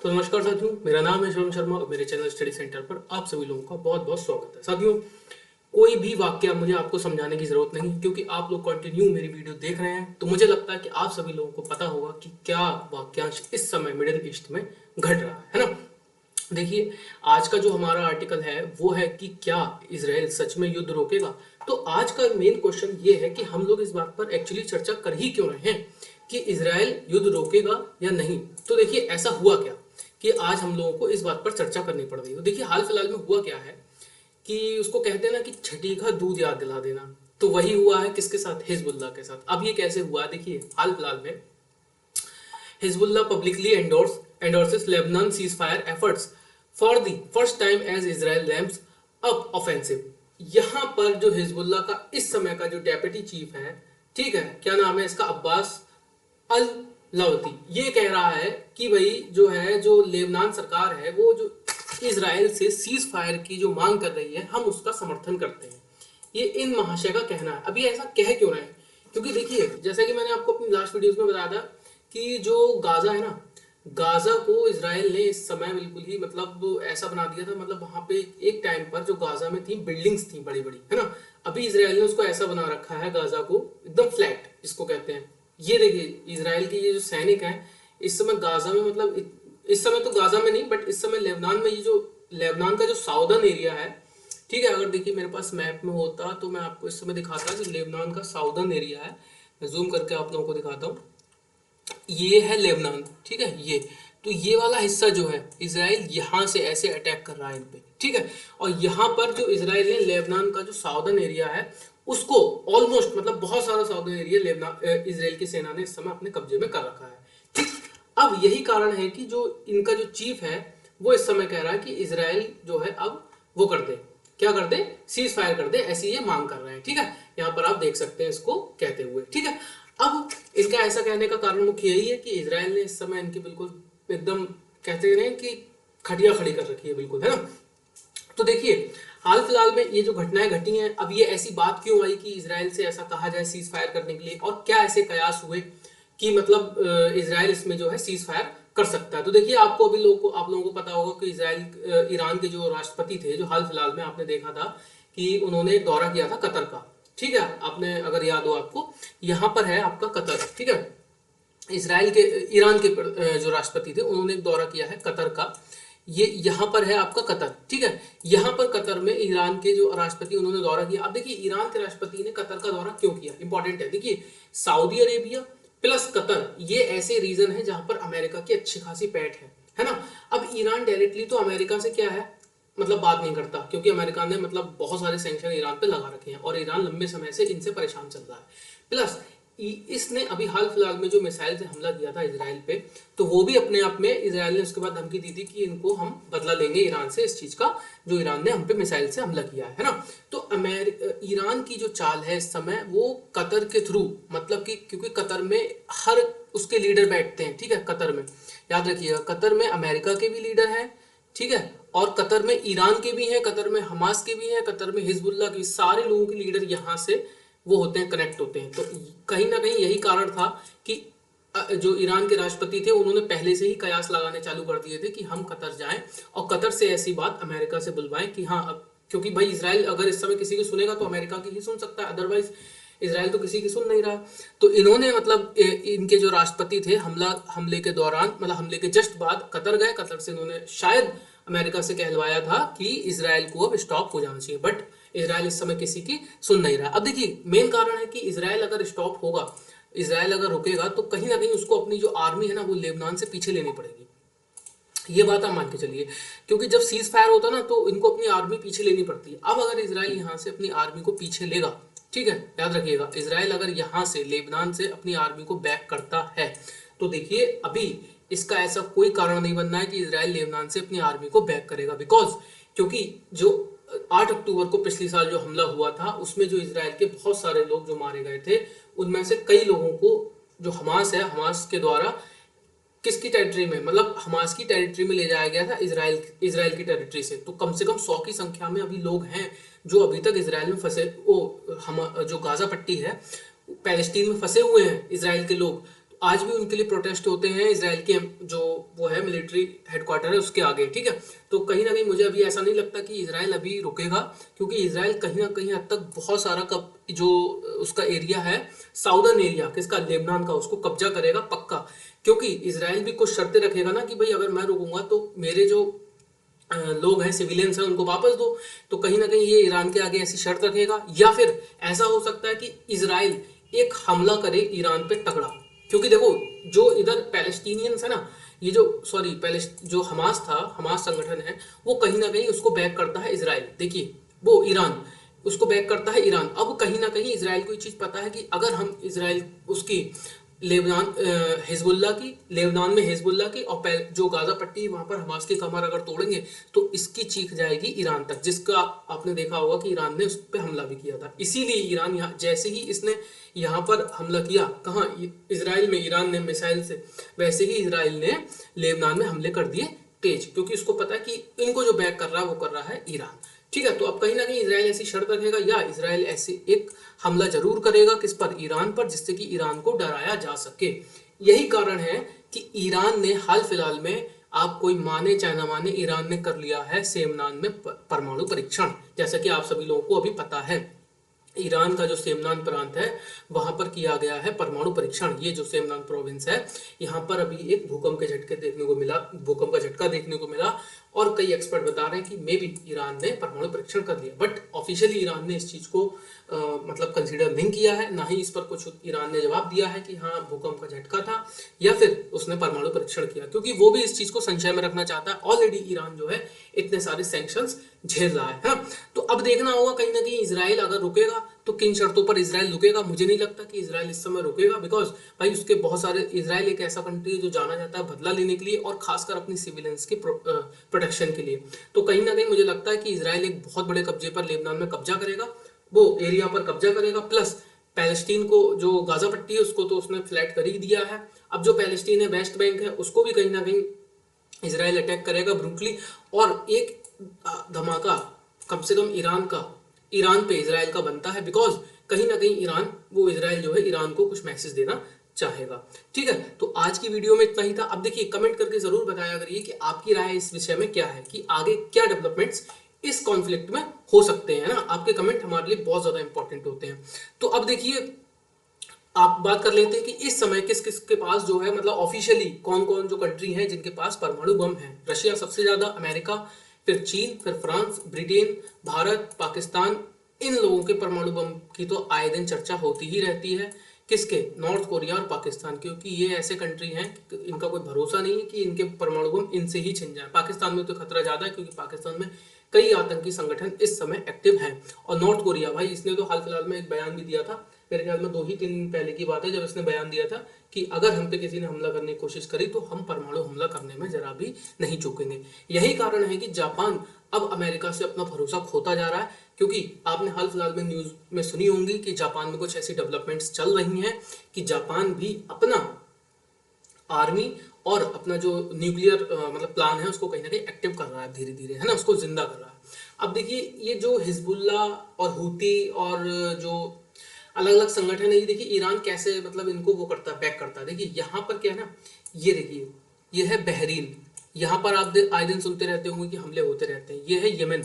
तो नमस्कार साथियों, मेरा नाम है श्रवण शर्मा और मेरे चैनल स्टडी सेंटर पर आप सभी लोगों का बहुत बहुत स्वागत है। साथियों, कोई भी वाक्य मुझे आपको समझाने की जरूरत नहीं, क्योंकि आप लोग कंटिन्यू मेरी वीडियो देख रहे हैं। तो मुझे लगता है कि आप सभी लोगों को पता होगा कि क्या वाक्यांश इस समय मिडिल ईस्ट में घट रहा है ना। देखिए, आज का जो हमारा आर्टिकल है वो है कि क्या इसराइल सच में युद्ध रोकेगा। तो आज का मेन क्वेश्चन ये है कि हम लोग इस बात पर एक्चुअली चर्चा कर ही क्यों रहे हैं कि इसराइल युद्ध रोकेगा या नहीं। तो देखिए, ऐसा हुआ क्या कि आज हम लोगों को इस बात पर चर्चा करनी पड़ रही है। तो देखिए, हाल फिलहाल में हुआ क्या है कि उसको कहते हैं ना कि छठी का दूध याद दिला देना। तो वही हुआ है किसके साथ? हिजबुल्लाह के साथ। अब ये कैसे हुआ? देखिए, हाल फिलहाल में Hezbollah publicly endorses Lebanon ceasefire efforts for the first time as Israel ramps up offensive। यहाँ पर जो हिजबुल्लाह का इस समय का जो डेप्यूटी चीफ है, ठीक है, क्या नाम है इसका, अब्बास अल लावती, ये कह रहा है कि भाई जो है, जो लेबनान सरकार है वो जो इसराइल से सीज फायर की जो मांग कर रही है, हम उसका समर्थन करते हैं। ये इन महाशय का कहना है। अब ये ऐसा कह क्यों रहे हैं? क्योंकि देखिए, जैसा कि मैंने आपको अपनी लास्ट वीडियोस में बताया था कि जो गाजा है ना, गाजा को इसराइल ने इस समय बिल्कुल ही मतलब ऐसा बना दिया था, मतलब वहां पे एक टाइम पर जो गाजा में थी बिल्डिंग्स थी बड़ी बड़ी, है ना। अभी इसराइल ने उसको ऐसा बना रखा है, गाजा को एकदम फ्लैट जिसको कहते हैं। ये देखिए, इसराइल के ये जो सैनिक हैं इस समय गाजा में, मतलब इस समय तो गाजा में नहीं, बट इस समय लेबनान में, ये जो लेबनान का जो साउदर्न एरिया है, ठीक है, अगर देखिए मेरे पास मैप में होता तो मैं आपको इस समय दिखाता कि लेबनान का साउदर्न एरिया है। मैं जूम करके आप लोगों को दिखाता हूँ। ये है लेबनान, ठीक है। ये तो ये वाला हिस्सा जो है, इसराइल यहाँ से ऐसे अटैक कर रहा है इन पे, ठीक है। और यहाँ पर जो इसराइल ने लेबनान का जो साउदर्न एरिया है उसको ऑलमोस्ट, मतलब बहुत सारा साउदर्न एरिया लेबनान इसराइल की सेना ने इस समय अपने कब्जे में कर रखा है, ठीक। अब यही कारण है कि जो इनका जो चीफ है वो इस समय कह रहा है कि इसराइल जो है अब वो कर दे, क्या कर दे, सीज फायर कर दे, ऐसी ये मांग कर रहे हैं, ठीक है। यहाँ पर आप देख सकते हैं इसको कहते हुए, ठीक है। अब इनका ऐसा कहने का कारण मुख्य यही है कि इसराइल ने इस समय इनकी बिल्कुल एकदम कहते हैं कि खटिया खड़ी कर रखी है बिल्कुल, है ना। तो देखिए, हाल फिलहाल में ये जो घटनाएं घटी हैं, अब ये ऐसी बात क्यों आई कि इसराइल से ऐसा कहा जाए सीज फायर करने के लिए, और क्या ऐसे कयास हुए कि मतलब इसराइल इसमें जो है सीज फायर कर सकता है। तो देखिए, आपको अभी आप लोगों को पता होगा कि इसराइल ईरान के जो राष्ट्रपति थे, जो हाल फिलहाल में आपने देखा था कि उन्होंने एक दौरा किया था कतर का, ठीक है। आपने अगर याद हो आपको, यहाँ पर है आपका कतर, ठीक है। इसराइल के, ईरान के जो राष्ट्रपति थे उन्होंने एक दौरा किया है कतर का। ये यहाँ पर है आपका कतर, ठीक है। यहाँ पर कतर में ईरान के जो राष्ट्रपति उन्होंने दौरा किया। अब देखिए, ईरान के राष्ट्रपति ने कतर का दौरा क्यों किया, इंपॉर्टेंट है। देखिए, सऊदी अरेबिया प्लस कतर, ये ऐसे रीजन है जहां पर अमेरिका की अच्छी खासी पैठ है ना। अब ईरान डायरेक्टली तो अमेरिका से क्या है, मतलब बात नहीं करता, क्योंकि अमेरिका ने मतलब बहुत सारे सैंक्शन ईरान पे लगा रखे हैं और ईरान लंबे समय से इनसे परेशान चल रहा है। प्लस इसने अभी हाल फिलहाल में जो मिसाइल से हमला किया था इसराइल पे, तो वो भी अपने आप में इसराइल ने उसके बाद धमकी दी थी कि इनको हम बदला लेंगे ईरान से इस चीज का, जो ईरान ने हम पे मिसाइल से हमला किया है ना। तो ईरान की जो चाल है इस समय, वो कतर के थ्रू, मतलब कि क्योंकि कतर में हर उसके लीडर बैठते हैं, ठीक है। कतर में याद रखिएगा, कतर में अमेरिका के भी लीडर हैं, ठीक है, और कतर में ईरान के भी हैं, कतर में हमास के भी हैं, कतर में हिजबुल्लाह के, सारे लोगों के लीडर यहाँ से वो होते हैं, कनेक्ट होते हैं। तो कहीं ना कहीं यही कारण था कि जो ईरान के राष्ट्रपति थे उन्होंने पहले से ही कयास लगाने चालू कर दिए थे कि हम कतर जाएं और कतर से ऐसी बात अमेरिका से बुलवाएं कि हाँ, अब क्योंकि भाई इसराइल अगर इस समय किसी की सुनेगा तो अमेरिका की ही सुन सकता है, अदरवाइज इसराइल तो किसी की सुन नहीं रहा। तो इन्होंने मतलब इनके जो राष्ट्रपति थे, हमले के दौरान, मतलब हमले के जस्ट बाद कतर गए। कतर से इन्होंने शायद अमेरिका से कहलवाया था कि इसराइल को अब स्टॉप हो जाना चाहिए, बट इसराइल इस समय किसी की सुन नहीं रहा। अब देखिए, मेन कारण है कि इसराइल अगर स्टॉप होगा, इसराइल अगर रुकेगा, तो कहीं ना कहीं उसको अपनी जो आर्मी है ना वो लेबनान से पीछे लेनी पड़ेगी। ये बात आप मान के चलिए, क्योंकि जब सीज फायर होता है ना तो इनको अपनी आर्मी पीछे लेनी पड़ती है। अब अगर इसराइल यहाँ से अपनी आर्मी को पीछे लेगा, ठीक है, याद रखिएगा, इसराइल अगर यहाँ से लेबनान से अपनी आर्मी को बैक करता है, तो देखिए अभी इसका ऐसा कोई कारण नहीं बनना है कि इसराइल लेबनान से अपनी आर्मी को बैक करेगा, बिकॉज क्योंकि जो 8 अक्टूबर को पिछले साल जो हमला हुआ था उसमें जो इसराइल के बहुत सारे लोग जो मारे गए थे, उनमें से कई लोगों को जो हमास है, हमास के द्वारा किसकी टेरिटरी में, मतलब हमास की टेरिटरी में ले जाया गया था, इसराइल की टेरिटरी से। तो कम से कम 100 की संख्या में अभी लोग हैं जो अभी तक इसराइल में फंसे, वो हम जो गाजा पट्टी है, पैलेस्टीन में फंसे हुए हैं इसराइल के लोग। आज भी उनके लिए प्रोटेस्ट होते हैं इसराइल के जो वो है मिलिट्री हेडक्वार्टर है उसके आगे, ठीक है। तो कहीं ना कहीं मुझे अभी ऐसा नहीं लगता कि इसराइल अभी रुकेगा, क्योंकि इसराइल कहीं ना कहीं हद तक बहुत सारा जो उसका एरिया है साउदर्न एरिया किसका, लेबनान का, उसको कब्जा करेगा पक्का। क्योंकि इसराइल भी कुछ शर्तें रखेगा ना कि भाई अगर मैं रुकूंगा तो मेरे जो लोग हैं, सिविलियंस हैं, उनको वापस दो। तो कहीं ना कहीं ये ईरान के आगे ऐसी शर्त रखेगा, या फिर ऐसा हो सकता है कि इसराइल एक हमला करे ईरान पे तगड़ा। क्योंकि देखो जो इधर पैलेस्टीनियंस है ना, ये जो सॉरी जो हमास था, हमास संगठन है, वो कहीं ना कहीं उसको बैक करता है इसराइल। देखिए वो ईरान उसको बैक करता है ईरान। अब कहीं ना कहीं इसराइल को ये चीज पता है कि अगर हम इसराइल उसकी लेबनान हिजबुल्ला की, लेबनान में हिजबुल्ला की, और जो गाजा पट्टी वहां पर हमास की कमर अगर तोड़ेंगे तो इसकी चीख जाएगी ईरान तक, जिसका आपने देखा होगा कि ईरान ने उस पर हमला भी किया था। इसीलिए ईरान यहाँ जैसे ही इसने यहाँ पर हमला किया, कहाँ, इसराइल में, ईरान ने मिसाइल से, वैसे ही इसराइल ने लेबनान में हमले कर दिए तेज, क्योंकि उसको पता है कि इनको जो बैक कर रहा है वो कर रहा है ईरान, ठीक है। तो अब कहीं ना कहीं इसराइल ऐसी शर्त रखेगा या इसराइल ऐसे एक हमला जरूर करेगा, किस पर, ईरान पर, जिससे कि ईरान को डराया जा सके। यही कारण है कि ईरान ने हाल फिलहाल में, आप कोई माने चाहे ना माने, ईरान ने कर लिया है सेमनान में परमाणु परीक्षण। जैसा कि आप सभी लोगों को अभी पता है, ईरान का जो सेमनान प्रांत है वहां पर किया गया है परमाणु परीक्षण। ये जो सेमनान प्रोविंस है, यहाँ पर अभी एक भूकंप के झटके देखने को मिला, भूकंप का झटका देखने को मिला, और कई एक्सपर्ट बता रहे हैं कि मे बी ईरान ने परमाणु परीक्षण कर लिया। बट ऑफिशियली ईरान ने इस चीज को मतलब कंसीडर नहीं किया है, ना ही इस पर कुछ ईरान ने जवाब दिया है कि हाँ भूकंप का झटका था या फिर उसने परमाणु परीक्षण किया, क्योंकि वो भी इस चीज को संशय में रखना चाहता है। ऑलरेडी ईरान जो है इतने सारे सैंक्शंस झेल रहा है ना। तो अब देखना होगा कहीं ना कहीं इसराइल अगर रुकेगा तो किन शर्तों पर इसराइल रुकेगा। मुझे नहीं लगता कि इसराइल इस समय रुकेगा, बिकॉज भाई उसके बहुत सारे, इसराइल एक ऐसा कंट्री है जो जाना जाता है बदला लेने के लिए और खासकर अपनी सिविलियंस की प्रोटेक्शन के लिए। तो कहीं ना कहीं मुझे लगता है कि इसराइल एक बहुत बड़े कब्जे पर लेबनान में कब्जा करेगा, वो एरिया पर कब्जा करेगा, प्लस पैलेस्टीन को, जो गाजा पट्टी है उसको तो उसने फ्लैट कर ही दिया है। अब जो पैलेस्टीन है, वेस्ट बैंक है, उसको भी कहीं ना कहीं इसराइल अटैक करेगा ब्रूटली, और एक धमाका कम से कम ईरान पे इसराइल का बनता है, बिकॉज कहीं ना कहीं ईरान, वो इसराइल जो है ईरान को कुछ मैसेज देना चाहेगा, ठीक है। तो आज की वीडियो में इतना ही था। अब देखिए कमेंट करके जरूर बताया करिए कि आपकी राय इस विषय में क्या है, कि आगे क्या डेवलपमेंट्स इस कॉन्फ्लिक्ट में हो सकते हैं ना। आपके कमेंट हमारे लिए बहुत ज्यादा इंपॉर्टेंट होते हैं। तो अब देखिए आप बात कर लेते हैं कि इस समय किस किस के पास जो है, मतलब ऑफिशियली कौन कौन जो कंट्री हैं जिनके पास परमाणु बम है। रशिया सबसे ज्यादा, अमेरिका, फिर चीन, फिर फ्रांस, ब्रिटेन, भारत, पाकिस्तान, इन लोगों के परमाणु बम की तो आए दिन चर्चा होती ही रहती है। किसके, नॉर्थ कोरिया और पाकिस्तान, क्योंकि ये ऐसे कंट्री हैं इनका कोई भरोसा नहीं है कि इनके परमाणु बम इनसे ही छिन जाए। पाकिस्तान में तो खतरा ज्यादा है, क्योंकि पाकिस्तान में कई आतंकी संगठन इस समय एक्टिव हैं। और नॉर्थ कोरिया भाई, इसने तो हाल फिलहाल में एक बयान भी दिया था, मेरे ख्याल में 2 ही 3 दिन पहले की बात है, जब इसने बयान दिया था कि अगर हम पे किसी ने हमला करने की कोशिश करी तो हम परमाणु हमला करने में जरा भी नहीं चूकेंगे। यही कारण है कि जापान अब अमेरिका से अपना भरोसा खोता जा रहा है, क्योंकि आपने हाल फिलहाल में न्यूज में सुनी होंगी कि जापान में कुछ ऐसी डेवलपमेंट्स चल रही हैं कि जापान भी अपना आर्मी और अपना जो न्यूक्लियर मतलब प्लान है उसको कहीं ना कहीं एक्टिव कर रहा है, धीरे धीरे, है ना, उसको जिंदा कर रहा है। अब देखिए ये जो हिजबुल्ला और हूती और जो अलग अलग संगठन है, ये देखिए ईरान कैसे मतलब इनको वो करता है, बैक करता है। देखिए यहाँ पर क्या है ना, ये देखिए ये है बहरीन, यहाँ पर आप आए दिन सुनते रहते होंगे कि हमले होते रहते हैं। ये है यमन,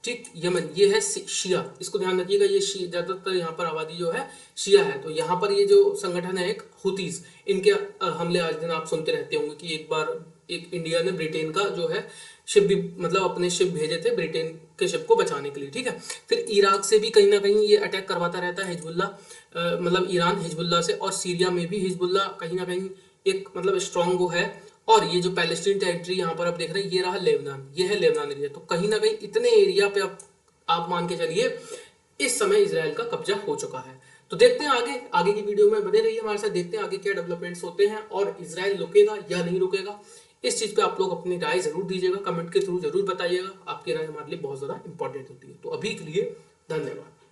ठीक, यमन, ये है शिया, इसको ध्यान रखिएगा, ये ज्यादातर यहाँ पर आबादी जो है शिया है। तो यहाँ पर ये जो संगठन है एक हुतीस, इनके हमले आज दिन आप सुनते रहते होंगे कि एक बार एक इंडिया ने ब्रिटेन का जो है शिप भी, मतलब अपने शिप भेजे थे ब्रिटेन के शिप को बचाने के लिए, ठीक है। फिर इराक से भी कहीं ना कहीं ये अटैक करवाता रहता है हिजबुल्ला, मतलब ईरान हिजबुल्ला से, और सीरिया में भी हिजबुल्ला कहीं ना कहीं एक मतलब स्ट्रांग वो है। और ये जो पैलेस्टीन टेरिटरी यहाँ पर आप देख रहे हैं, ये रहा लेबनान, ये है लेबनान एरिया। तो कहीं ना कहीं इतने एरिया पे आप मान के चलिए इस समय इसराइल का कब्जा हो चुका है। तो देखते हैं आगे की वीडियो में बने रहिए हमारे साथ, देखते हैं आगे क्या डेवलपमेंट्स होते हैं और इसराइल रुकेगा या नहीं रुकेगा। इस चीज पे आप लोग अपनी राय जरूर दीजिएगा, कमेंट के थ्रू जरूर बताइएगा, आपकी राय हमारे लिए बहुत ज्यादा इंपॉर्टेंट होती है। तो अभी के लिए धन्यवाद।